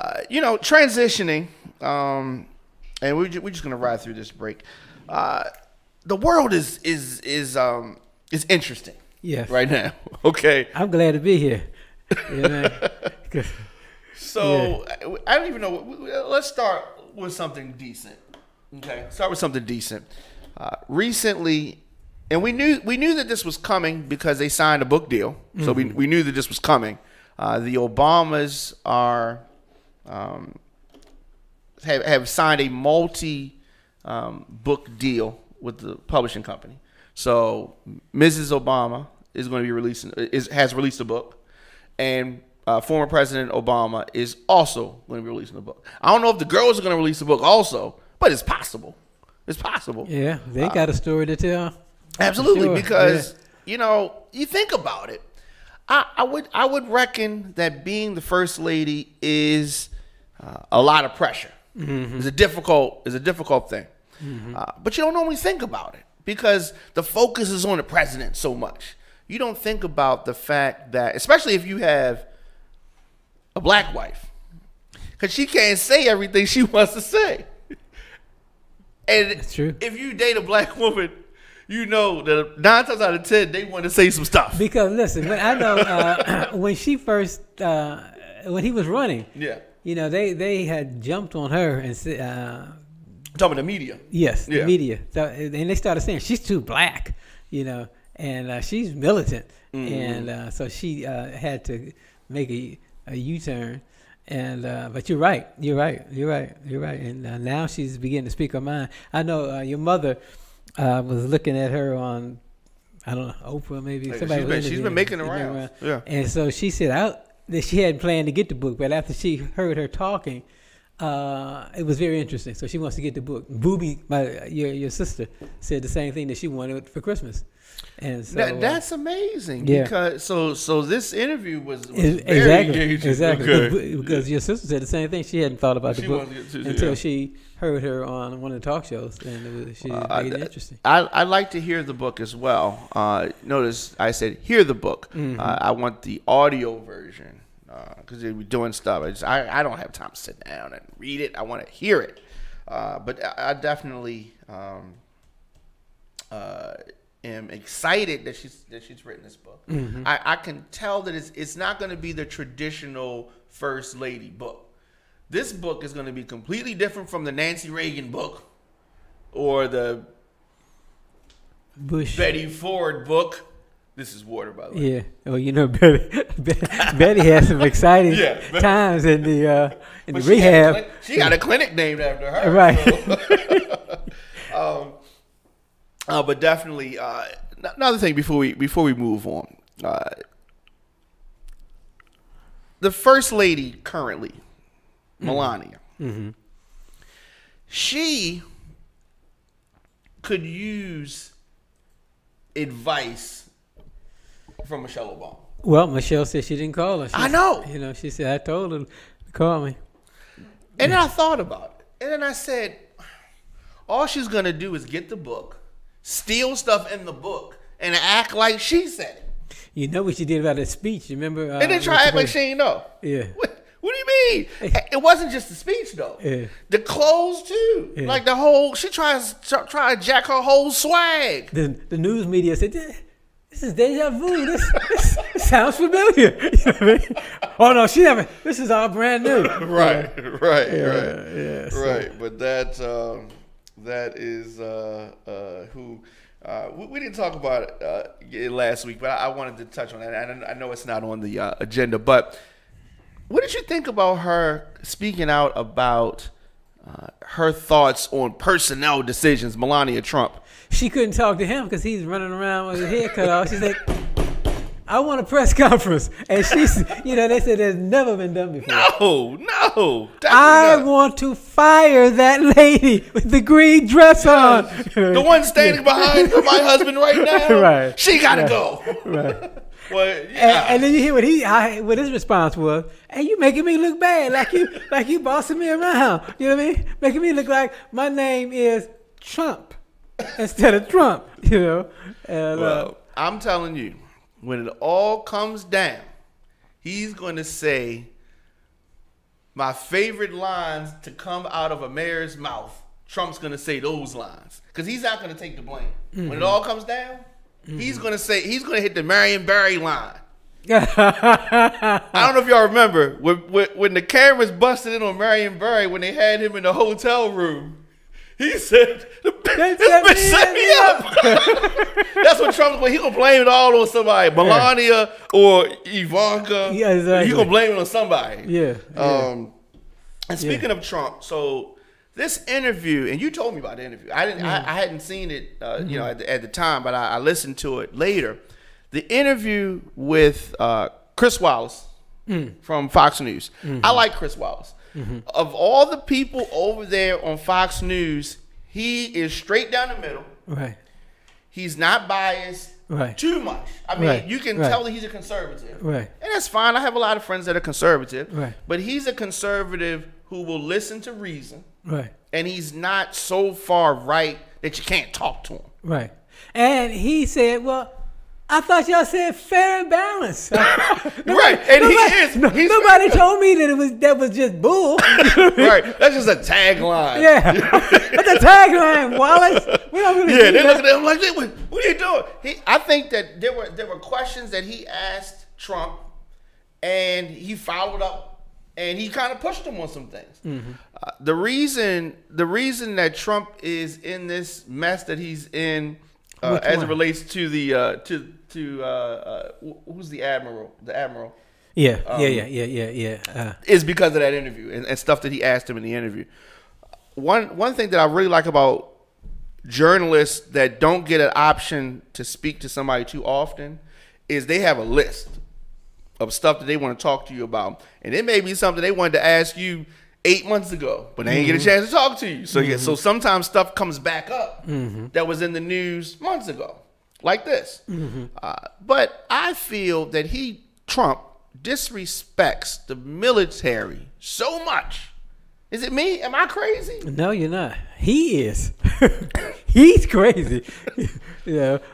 transitioning, and we're just gonna ride through this break. The world is interesting. Yes. Right now. Okay. I'm glad to be here. So I don't even know. Let's start with something decent. Okay. Start with something decent. Recently, and we knew that this was coming because they signed a book deal. So we knew that this was coming. The Obamas have signed a book deal with the publishing company. So Mrs. Obama is going to be has released a book, and former President Obama is also going to be releasing a book. I don't know if the girls are going to release a book also, but it's possible. It's possible. Yeah, they got a story to tell. Absolutely, sure. because you think about it. I would reckon that being the first lady is a lot of pressure. Mm-hmm. It's a difficult thing. Mm-hmm. But you don't normally think about it because the focus is on the president so much. You don't think about the fact that, especially if you have a black wife, because she can't say everything she wants to say. And that's true. If you date a black woman, you know that 9 times out of 10 they want to say some stuff. Because listen, I know when she first when he was running, they had jumped on her and said, talking about the media. Yes, the media. So, and they started saying she's too black, and she's militant, and so she had to make a U-turn. And but you're right. And now she's beginning to speak her mind. I know your mother was looking at her on, I don't know, Oprah maybe. She's been making the rounds. Yeah. And so she said that she hadn't planned to get the book, but after she heard her talking, it was very interesting. So she wants to get the book. Booby, your sister, said the same thing that she wanted for Christmas. And so that's amazing. Yeah. Because so this interview was very engaging. Exactly. Okay. Because your sister said the same thing. She hadn't thought about the book until she heard her on one of the talk shows, and she made it interesting. I like to hear the book as well. Notice I said hear the book. Mm-hmm. I want the audio version because they were doing stuff. I don't have time to sit down and read it. I want to hear it. But I definitely am excited that she's written this book. Mm-hmm. I can tell that it's not going to be the traditional first lady book. This book is going to be completely different from the Nancy Reagan book or the Betty Ford book. This is water, by the way. Yeah. Well, Betty has some exciting times in the rehab. She got a clinic named after her. Right. So. But definitely, another thing before we move on, the first lady currently, Melania, she could use advice from Michelle Obama. Well, Michelle said she didn't call her. I know. She said, I told her to call me. And then I thought about it. And then I said, all she's going to do is get the book, steal stuff in the book, and act like she said it. You know what she did about that speech, you remember? And then try to act like she ain't know. Yeah. What do you mean? It wasn't just the speech, though. Yeah. The clothes, too. Yeah. Like the whole, she tries to jack her whole swag. The news media said, this is deja vu. This sounds familiar. You know what I mean? Oh, no, she never. This is all brand new. Right. Yeah, right. But that is who we didn't talk about it last week, but I wanted to touch on that. I know it's not on the agenda, but what did you think about her speaking out about her thoughts on personnel decisions, Melania Trump? She couldn't talk to him because he's running around with his hair cut off. She said, I want a press conference. And she's, they said it's never been done before. No. I want to fire that lady with the green dress on. The one standing behind my husband right now. Right. She got to go. Right. Well, yeah. And then you hear what his response was. Hey, you making me look bad, like you bossing me around. You know what I mean? Making me look like my name is Trump instead of Trump. And, well, I'm telling you, when it all comes down, he's going to say, my favorite lines to come out of a mayor's mouth, Trump's going to say those lines. Because he's not going to take the blame. When it all comes down, he's going to hit the Marion Barry line. I don't know if y'all remember when the cameras busted in on Marion Barry when they had him in the hotel room. He said, "This bitch set me up." That's what Trump's going. He gonna blame it all on somebody, Melania or Ivanka. Yeah, exactly. He gonna blame it on somebody. Yeah. And speaking of Trump, so this interview, and you told me about the interview. I didn't. I hadn't seen it, you know, at the time, but I listened to it later. The interview with Chris Wallace from Fox News. I like Chris Wallace. Of all the people over there on Fox News, he is straight down the middle. Right. He's not biased too much. I mean, you can tell that he's a conservative. Right. And that's fine. I have a lot of friends that are conservative. Right. But he's a conservative who will listen to reason. Right. And he's not so far right that you can't talk to him. Right. And he said, well, I thought y'all said fair and balanced. Right, and he is. Nobody told me that that was just bull. Right, that's just a tagline. Yeah, that's a tagline, Wallace. We don't really they look at him like, what are you doing? I think that there were questions that he asked Trump, and he followed up, and he kind of pushed him on some things. The reason that Trump is in this mess that he's in, as it relates to the who's the admiral? The admiral. Yeah. Is because of that interview and stuff that he asked him in the interview. One thing that I really like about journalists that don't get an option to speak to somebody too often is they have a list of stuff that they want to talk to you about, and it may be something they wanted to ask you 8 months ago, but they didn't get a chance to talk to you. So so sometimes stuff comes back up that was in the news months ago, like this. But I feel that Trump disrespects the military so much. Is it me? Am I crazy? No, you're not. He is. He's crazy.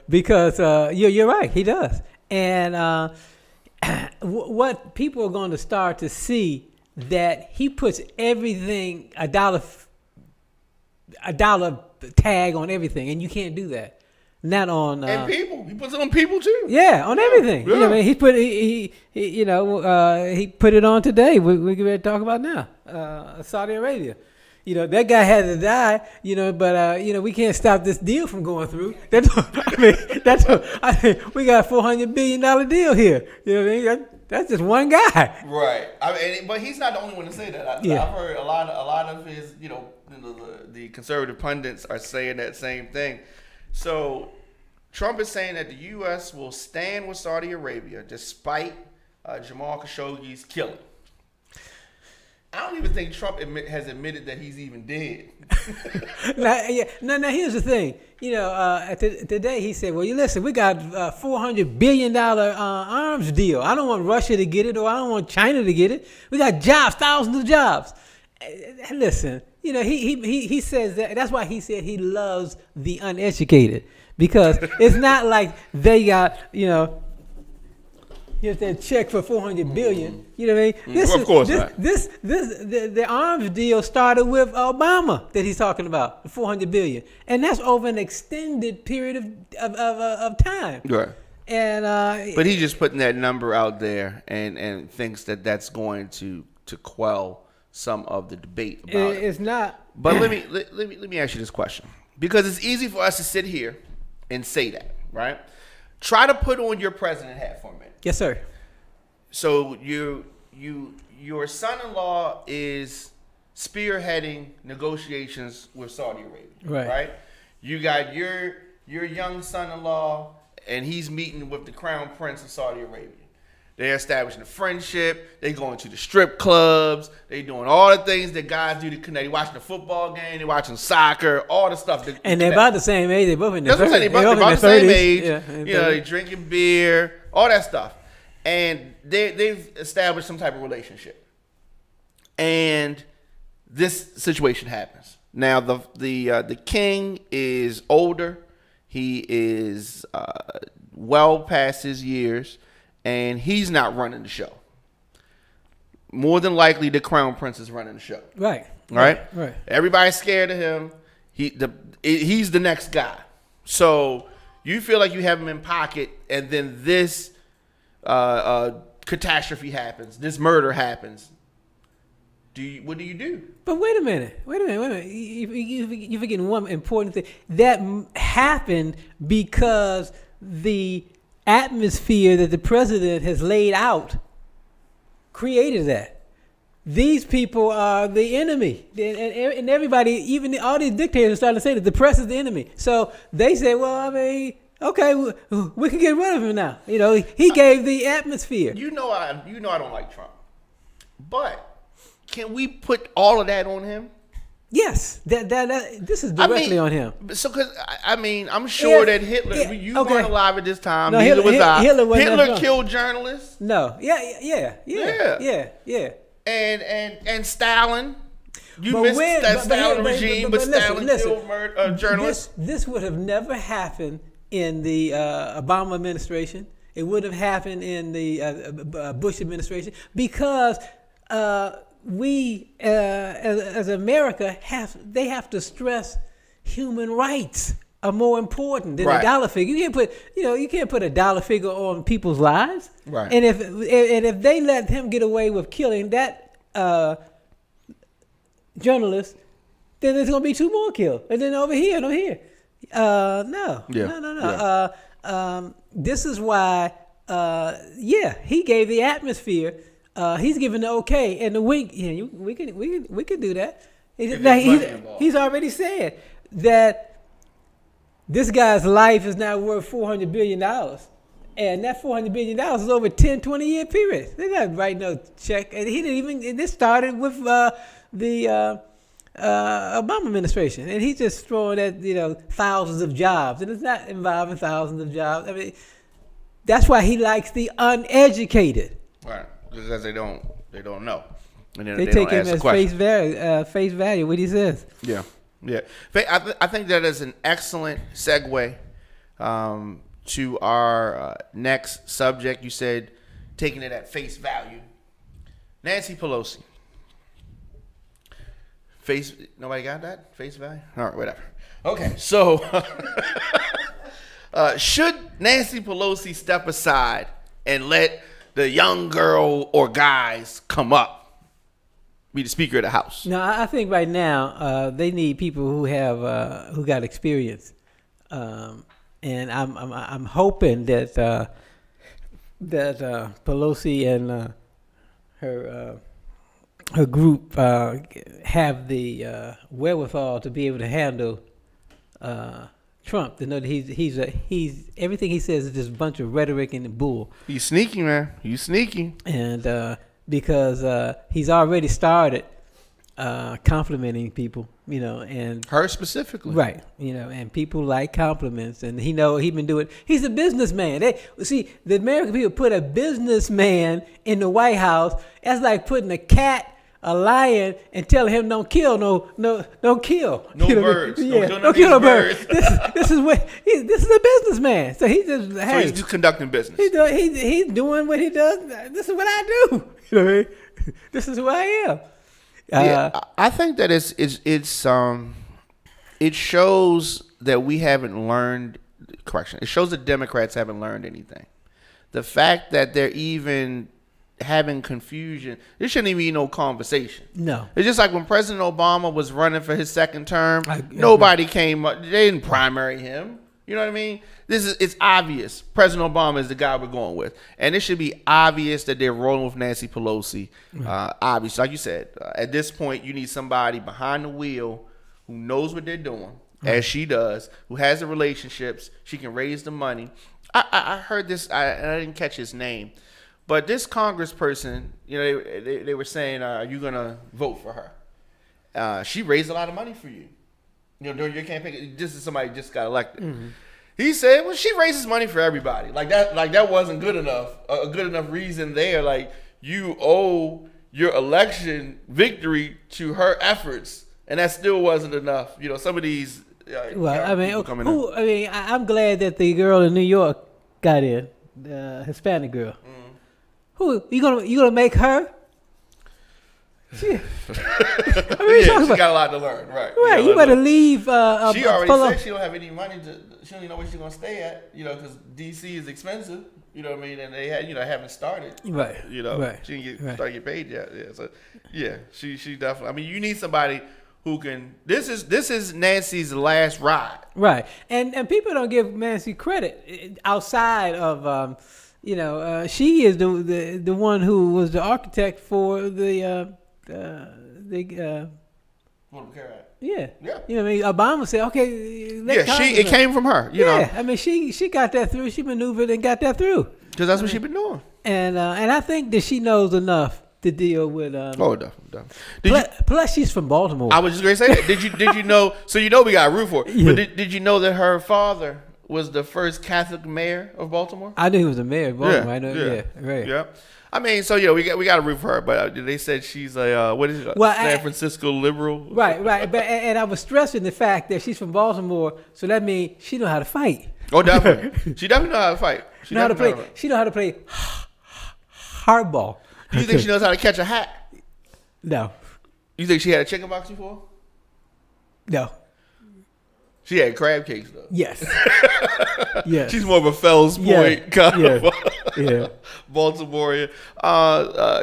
Because you're right. He does. And what people are going to start to see, that he puts everything a dollar tag on everything, and you can't do that. Not on and people. He puts it on people too. Yeah, on everything. Yeah. You know what I mean? He put it on today. We're going to talk about now. Saudi Arabia. You know, that guy had to die, but we can't stop this deal from going through. We got a $400 billion deal here. You know what I mean? That's just one guy. Right. But he's not the only one to say that. I've heard a lot of his, the conservative pundits are saying that same thing. So Trump is saying that the U.S. will stand with Saudi Arabia despite Jamal Khashoggi's killing. I don't even think Trump has admitted that he's even dead. Now, here's the thing. Today he said, well, you listen, we got a $400 billion arms deal. I don't want Russia to get it, or I don't want China to get it. We got jobs, thousands of jobs. Listen, he says that. That's why he said he loves the uneducated, because it's not like they got, here's that check for $400 billion. You know what I mean? Of course not. The arms deal started with Obama that he's talking about, the $400 billion, and that's over an extended period of time. Right. And but he's just putting that number out there and thinks that that's going to quell some of the debate about it. It's not. But let me ask you this question, because it's easy for us to sit here and say that, right? Try to put on your president hat for a minute. Yes, sir. So your son-in-law is spearheading negotiations with Saudi Arabia, right? You got your young son-in-law, and he's meeting with the crown prince of Saudi Arabia. They're establishing a friendship. They going to the strip clubs. They doing all the things that guys do to connect. They watching the football game. They watching soccer. All the stuff. And they're about the same age. They're both in their 30s. That's what I'm saying. They're about the same age. Yeah, they drinking beer, all that stuff. And they've established some type of relationship. And this situation happens. Now the king is older. He is well past his years. And he's not running the show. more than likely the crown prince is running the show. Right. Right. Everybody's scared of him. He's the next guy. So you feel like you have him in pocket, and then this catastrophe happens. This murder happens. What do you do? But wait a minute. You're forgetting one important thing. That happened because the atmosphere that the president has laid out created that. These people are the enemy. And everybody, even all these dictators, started to say that the press is the enemy. So they say, well, I mean, okay, we can get rid of him now. You know, he gave the atmosphere. You know I don't like Trump. But can we put all of that on him? Yes, this is directly on him. So, because I'm sure that Hitler, you weren't alive at this time. No, neither was I. Hitler killed journalists. No, yeah. And Stalin. You missed that Stalin regime, but Stalin killed journalists. This would have never happened in the Obama administration. It would have happened in the Bush administration because. We as America have to stress human rights are more important than a dollar figure. You can't put a dollar figure on people's lives. Right. And if they let him get away with killing that journalist, then there's gonna be 2 more killed. And then over here. No. This is why. He gave the atmosphere. He's giving the okay and the wink. Yeah, we can do that. He's already said that this guy's life is now worth $400 billion, and that $400 billion is over a 10, 20-year period. They're not writing no check, and he didn't even. And this started with the Obama administration, and he's just throwing at thousands of jobs, and it's not involving thousands of jobs. I mean, that's why he likes the uneducated. Right. Because they don't know. And they take him as face value, what he says. Yeah. I think that is an excellent segue to our next subject. You said taking it at face value. Nancy Pelosi. Nobody got that? Face value? All right, whatever. Okay, so should Nancy Pelosi step aside and let the young girl or guys come up, be the Speaker of the House? No, I think right now they need people who have who got experience, and I'm hoping that Pelosi and her group have the wherewithal to be able to handle Trump, to know that he's everything he says is just a bunch of rhetoric and bull. He's sneaky, man. He's sneaky. And because he's already started complimenting people, and her specifically, right? And people like compliments, and he's been doing. He's a businessman. The American people put a businessman in the White House. That's like putting a cat, a lion, and telling him don't kill, don't kill. No birds. Yeah, don't kill no birds. This is a businessman. So he's just conducting business. He's doing what he does. This is what I do. You know what I mean? This is who I am. I think that it shows that we haven't learned. Correction. It shows that Democrats haven't learned anything. The fact that they're even having confusion, there shouldn't even be no conversation. No. It's just like when President Obama was running for his second term, nobody came up. They didn't primary him. You know what I mean? It's obvious. President Obama is the guy we're going with. And it should be obvious that they're rolling with Nancy Pelosi. Obvious. Like you said, at this point, you need somebody behind the wheel who knows what they're doing, as she does, who has the relationships. She can raise the money. I heard this. I didn't catch his name. But this congressperson, they were saying, are you going to vote for her? She raised a lot of money for you. During your campaign. This is somebody who just got elected. Mm-hmm. He said, well, she raises money for everybody. Like that wasn't good enough. A good enough reason there. Like, you owe your election victory to her efforts. And that still wasn't enough. Some of these. I'm glad that the girl in New York got in, the Hispanic girl. Mm. Who you gonna make her? Yeah. She's got a lot to learn, right? Right, you better leave. She already said she don't have any money she don't even know where she's gonna stay at. Because DC is expensive. You know what I mean? And they haven't started. Right. Right. She didn't start get paid yet. Yeah. So she definitely. I mean, you need somebody who can. This is Nancy's last ride. Right. And people don't give Nancy credit outside of she is the one who was the architect for the Yeah. You know what I mean? Obama said, okay. It came from her. You know. I mean, she got that through. She maneuvered and got that through. Because that's what she's been doing. And I think that she knows enough to deal with. Plus, she's from Baltimore. I was just going to say that. Did you know? So we got to root for her. Yeah. But did you know that her father was the first Catholic mayor of Baltimore? I knew he was a mayor of Baltimore. Yeah. I know. Yeah. Right. Yeah. I mean, so we got to root for her, but they said she's a San Francisco liberal, right? But and I was stressing the fact that she's from Baltimore, so that means she know how to fight. Oh, definitely, she definitely know how to fight. She know how to play hardball. Do you think she knows how to catch a hat? No. You think she had a chicken box before? No. She had crab cakes though. Yes. Yes. She's more of a Fells Point kind of Baltimorean.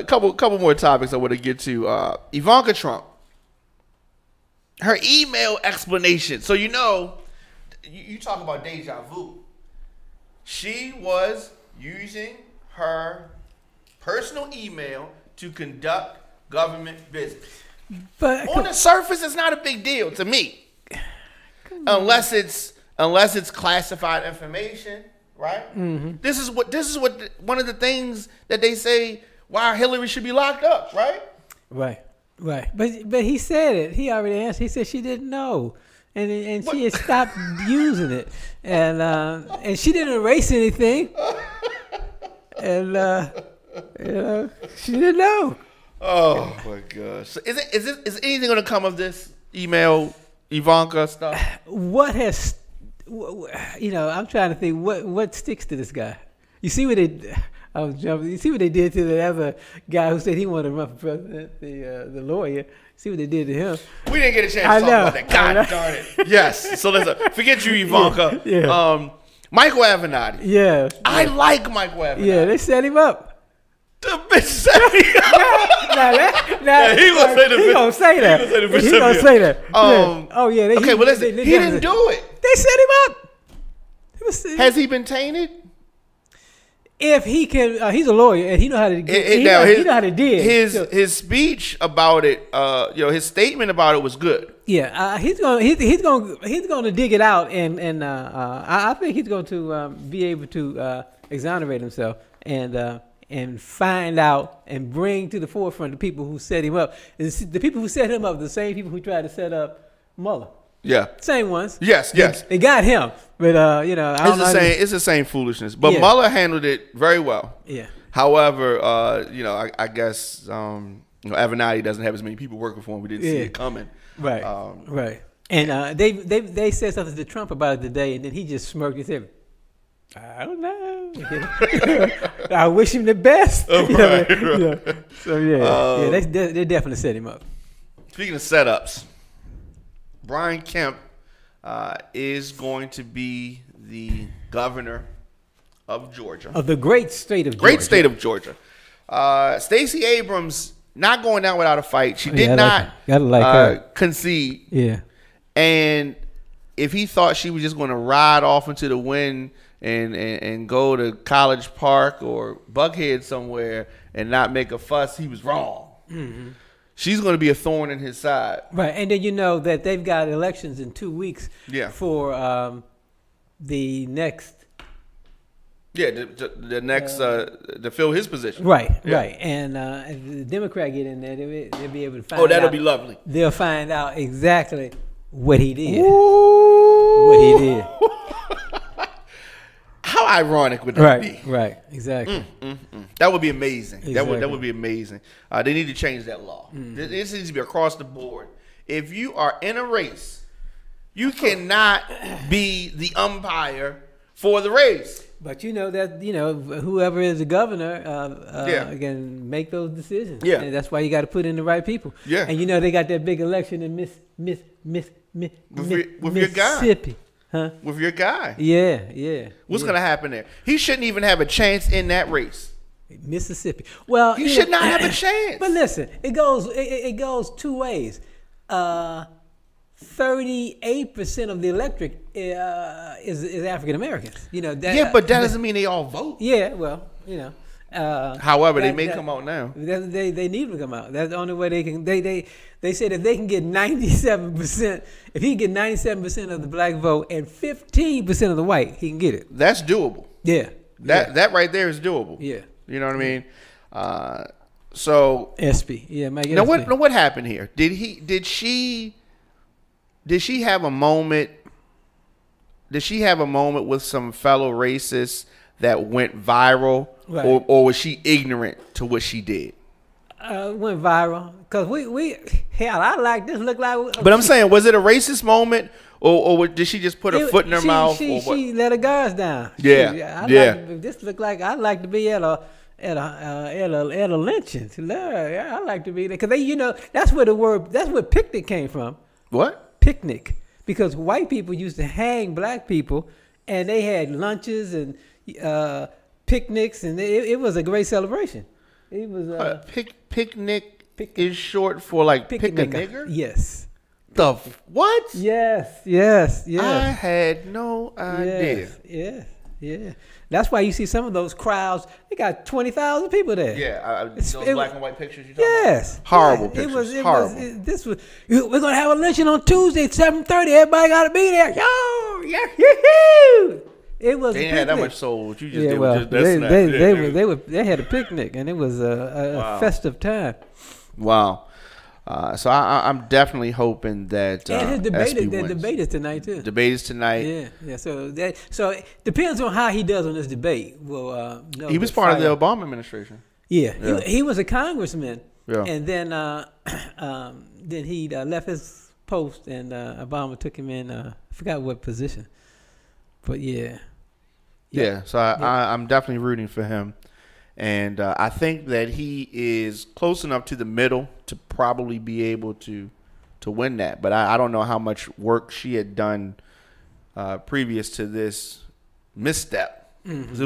Couple more topics I want to get to. Ivanka Trump. Her email explanation. So you talk about deja vu. She was using her personal email to conduct government business. But on the surface, it's not a big deal to me. Unless it's classified information, right? Mm-hmm. This is what one of the things that they say why Hillary should be locked up, right? Right. But he said it. He already answered. He said she didn't know, and she had stopped using it, and she didn't erase anything, and she didn't know. Oh my gosh! So is anything going to come of this email? Ivanka stuff. What has, I'm trying to think what sticks to this guy. You see what they, You see what they did to the other guy who said he wanted to run for president, the lawyer. See what they did to him. We didn't get a chance to talk about that. God darn it. Yes. So listen, forget you, Ivanka. Yeah. Michael Avenatti. Yeah. I like Michael Avenatti. Yeah, they set him up. The bitch set me up. He gonna say that. He gonna say that. Okay, well listen, he didn't do it. They set him up. Has he been tainted? If he can, he's a lawyer and he know how to. He know how to dig. His speech about it, his statement about it was good. Yeah, he's gonna dig it out, and I think he's going to be able to exonerate himself and find out and bring to the forefront the people who set him up. The people who set him up are the same people who tried to set up Mueller. Yeah, same ones. Yes. They got him, but it's the same foolishness. But Mueller handled it very well. Yeah. However, I guess Avenatti doesn't have as many people working for him. We didn't see it coming. Right. Right. And they said something to Trump about it today, and then he just smirked and said, I don't know. I wish him the best. Right. So they definitely set him up. Speaking of setups, Brian Kemp is going to be the governor of Georgia. Of the great state of Georgia. Great state of Georgia. Stacey Abrams not going down without a fight. She did not concede. Yeah. And if he thought she was just going to ride off into the wind and go to College Park or Buckhead somewhere and not make a fuss, he was wrong. Mm-hmm. She's going to be a thorn in his side. Right. And then you know that they've got elections in 2 weeks for the next. Yeah, the next to fill his position. Right, right. And if the Democrat get in there, they'll be able to find out. Oh, that'll be lovely. They'll find out exactly what he did. Ooh. What he did. How ironic would that be? Right, exactly. That would be amazing. Exactly. That would be amazing. They need to change that law. This needs to be across the board. If you are in a race, you cannot be the umpire for the race. But that whoever is the governor can make those decisions. Yeah, and that's why you got to put in the right people. Yeah, and they got that big election in with your guy, Mississippi, huh? With your guy. Yeah. What's gonna happen there? He shouldn't even have a chance in that race. Mississippi. Well, he should not have a chance. But listen, it goes two ways. 38% of the electorate is African Americans. But that doesn't mean they all vote. Yeah, well, However, they may come out now. They need to come out. That's the only way they can. They said if they can get 97%, if he can get 97% of the black vote and 15% of the white, he can get it. That's doable. Yeah. That right there is doable. Yeah. You know what I mean? So SB. Yeah, Mike. Now what happened here? Did she have a moment? Did she have a moment with some fellow racists that went viral, right, or was she ignorant to what she did? Went viral because I like this. Look like. But I'm saying, was it a racist moment, or did she just put her foot in her mouth? She let her guards down. Yeah, This look like I'd like to be at a lynching. I like to be there because that's where picnic came from. What? Picnic, because white people used to hang black people, and they had lunches and picnics, and it was a great celebration. It was picnic is short for like pick a nigger. Yes. What? Yes. I had no idea. Yeah. That's why you see some of those crowds. They got 20,000 people there. Yeah, those black and white pictures you talking about? Horrible pictures. We're gonna have a luncheon on Tuesday at 7:30. Everybody gotta be there. Yo, it was. They didn't have that much soul. What you just did well, was just they had a picnic, and it was a festive time. Wow. So I'm definitely hoping that and the debate is tonight too. Debate is tonight. Yeah. So it depends on how he does on this debate. Well, he was part of the Obama administration. Yeah. He was a congressman. Yeah. And then he left his post, and Obama took him in. I forgot what position, but yeah. So I'm definitely rooting for him. And I think that he is close enough to the middle to probably be able to win that. But I don't know how much work she had done previous to this misstep. Mm-hmm. It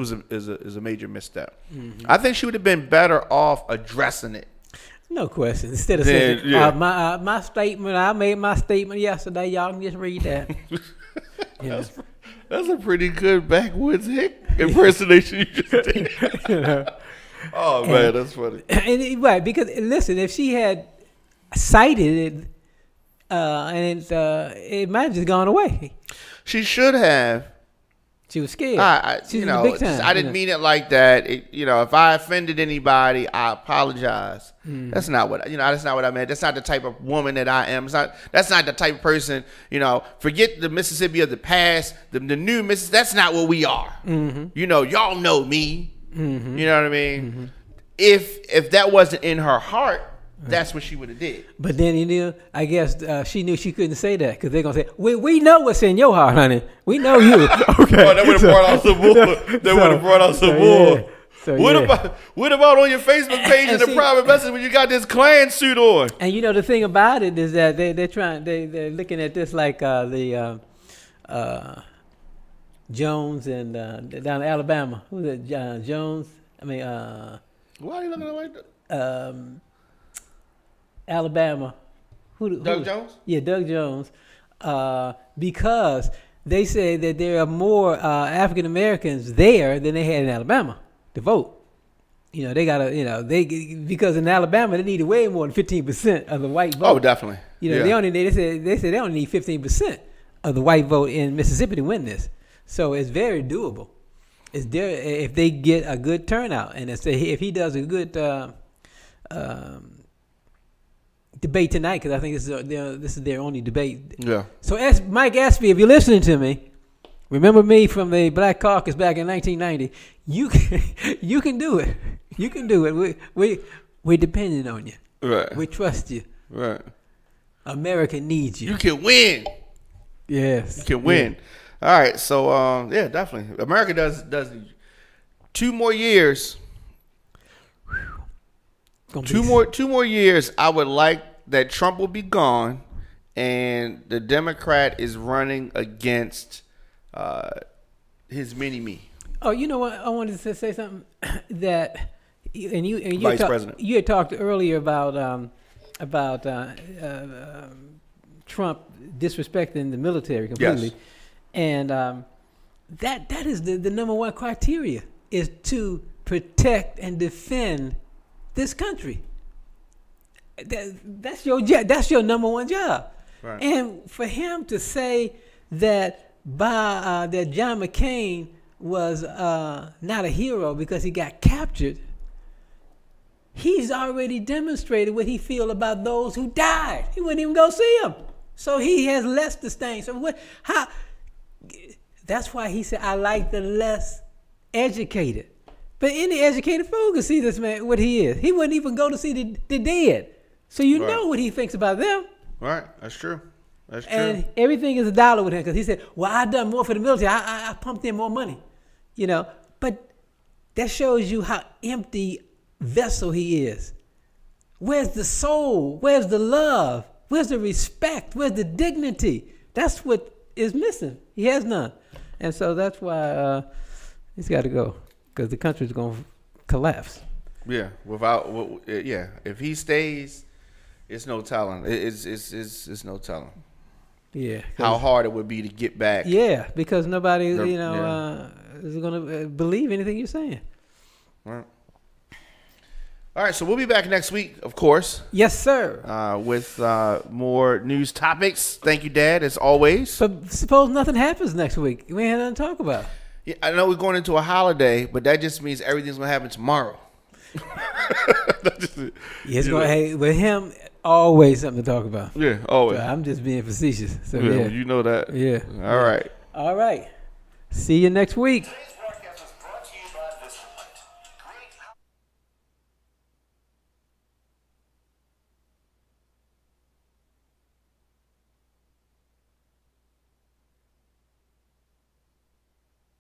was a major misstep. Mm-hmm. I think she would have been better off addressing it. No question. Instead of saying, my statement, I made my statement yesterday. Y'all can just read that. That's a pretty good backwoods hick impersonation you just did. Oh, man, that's funny. Right, because, listen, if she had cited it, it might have just gone away. She should have. She was scared. I didn't mean it like that. If I offended anybody, I apologize. Mm. That's not what I meant. That's not the type of woman that I am. That's not the type of person. Forget the Mississippi of the past. The new Mississippi. That's not what we are. Mm-hmm. Y'all know me. Mm-hmm. You know what I mean? Mm-hmm. If that wasn't in her heart, that's what she would have did. But then I guess she knew she couldn't say that because they're gonna say, "We know what's in your heart, honey. We know you." Okay. Oh, that would have brought out some more. What about on your Facebook page in the private message when you got this Klan suit on? And the thing about it is that they're looking at this like the Jones and down in Alabama. Who's it? Jones. I mean, why are you looking at it like that? Alabama. Doug Jones? Yeah, Doug Jones. Because they say that there are more African Americans there than they had in Alabama to vote. They gotta, because in Alabama they needed way more than 15% of the white vote. Oh, definitely. They said they only need 15% of the white vote in Mississippi to win this. So it's very doable. It's there if they get a good turnout, and if he does a good debate tonight, because I think this is their only debate. Yeah. So Mike Aspie, if you're listening to me, remember me from the Black Caucus back in 1990. You can do it. You can do it. We're dependent on you. Right. We trust you. Right. America needs you. You can win. Yes. You can win. All right, so yeah, definitely. America does 2 more years. Two more years. I would like that Trump will be gone, and the Democrat is running against his mini me. Oh, you know what? I wanted to say something that, and you Vice President. You had talked earlier about Trump disrespecting the military completely, Yes. and that is the number one criteria, is to protect and defend this country. That's your number one job. Right. And for him to say that that John McCain was not a hero because he got captured, he's already demonstrated what he feel about those who died. He wouldn't even go see them. So he has less disdain. So that's why he said, I like the less educated. But any educated fool can see this man, what he is. He wouldn't even go to see the dead. So you know what he thinks about them. Right, that's true. That's true. And everything is a dollar with him, because he said, well, I done more for the military. I pumped in more money. You know, but that shows you how empty vessel he is. Where's the soul? Where's the love? Where's the respect? Where's the dignity? That's what is missing. He has none. And so that's why he's got to go, because the country's going to collapse. Yeah, if he stays, it's no telling. It's no telling. Yeah, how hard it would be to get back. Yeah, because nobody, is going to believe anything you're saying. Right. All right, so we'll be back next week, of course. Yes, sir. With more news topics. Thank you, Dad, as always. But suppose nothing happens next week. We ain't nothing to talk about. Yeah, I know we're going into a holiday, but that just means everything's going to happen tomorrow. It's going to, hey, with him, always something to talk about. Yeah, always. So I'm just being facetious. So yeah, you know that. Yeah. All right. All right. See you next week.